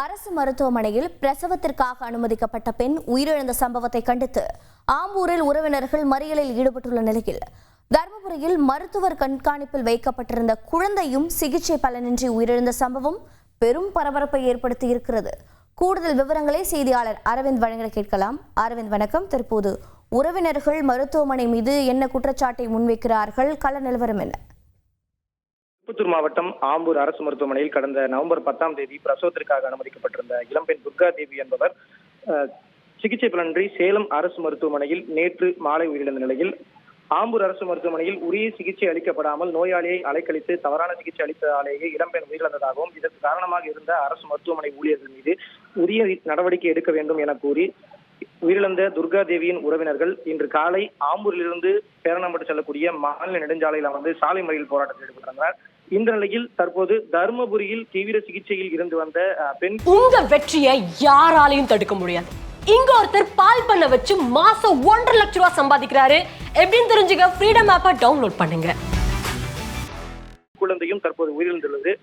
அரசு மருத்துவமனையில் பிரசவத்திற்காக அனுமதிக்கப்பட்ட பெண் உயிரிழந்த சம்பவத்தை கண்டித்து ஆம்பூரில் உறவினர்கள் மறியலில் ஈடுபட்டுள்ள நிலையில் தருமபுரியில் மருத்துவர் கண்காணிப்பில் வைக்கப்பட்டிருந்த குழந்தையும் சிகிச்சை பலனின்றி உயிரிழந்த சம்பவம் பெரும் பரபரப்பை ஏற்படுத்தியிருக்கிறது. கூடுதல் விவரங்களை செய்தியாளர் அரவிந்த் வழங்க கேட்கலாம். அரவிந்த், வணக்கம். தற்போது உறவினர்கள் மருத்துவமனை மீது என்ன குற்றச்சாட்டை முன்வைக்கிறார்கள்? கள நிலவரம் என்ன? திருப்பத்தூர் மாவட்டம் ஆம்பூர் அரசு மருத்துவமனையில் கடந்த நவம்பர் 10ஆம் தேதி பிரசவத்திற்காக அனுமதிக்கப்பட்டிருந்த இளம்பெண் துர்கா தேவி என்பவர் சிகிச்சை பலனின்றி சேலம் அரசு மருத்துவமனையில் நேற்று மாலை உயிரிழந்த நிலையில் ஆம்பூர் அரசு மருத்துவமனையில் உரிய சிகிச்சை அளிக்கப்படாமல் நோயாளியை அலைக்கழித்து தவறான சிகிச்சை அளித்ததாலேயே இளம்பெண் உயிரிழந்ததாகவும் இதற்கு காரணமாக இருந்த அரசு மருத்துவமனை ஊழியர்கள் மீது உரிய நடவடிக்கை எடுக்க வேண்டும் என கூறி உயிரிழந்த துர்கா தேவியின் உறவினர்கள் இன்று காலை ஆம்பூரிலிருந்து பேரணம்பட்டு செல்லக்கூடிய மாநில நெடுஞ்சாலையில் அமர்ந்து சாலை மறியல் போராட்டத்தில் ஈடுபட்டனர். இந்த நிலையில் தற்போது தருமபுரியில் தீவிர சிகிச்சையில் இருந்து வந்த பெண் உங்க வெற்றியை யாராலையும் தடுக்க முடியாது. இங்க ஒருத்தர் பால் பண்ண வச்சு மாசம் 1.5 லட்சம் ரூபாய் சம்பாதிக்கிறாரு. எப்படின்னு தெரிஞ்சுக்க ஃப்ரீடம் ஆப்பை டவுன்லோட் பண்ணுங்க. குழந்தையும் தற்போது உயிரிழந்துள்ளது.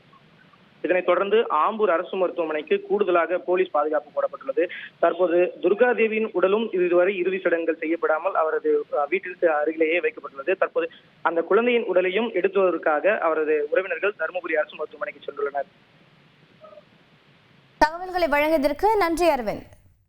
இதனைத் தொடர்ந்து ஆம்பூர் அரசு மருத்துவமனைக்கு கூடுதலாக போலீஸ் பாதுகாப்பு போடப்பட்டுள்ளது. தற்போது துர்கா தேவியின் உடலும் இதுவரை இறுதி சடங்குகள் செய்யப்படாமல் அவரது வீட்டிற்கு அருகிலேயே வைக்கப்பட்டுள்ளது. தற்போது அந்த குழந்தையின் உடலையும் எடுத்துவதற்காக அவரது உறவினர்கள் தருமபுரி அரசு மருத்துவமனைக்கு சென்றுள்ளனர். தகவல்களை வழங்கியதற்கு நன்றி அரவிந்த்.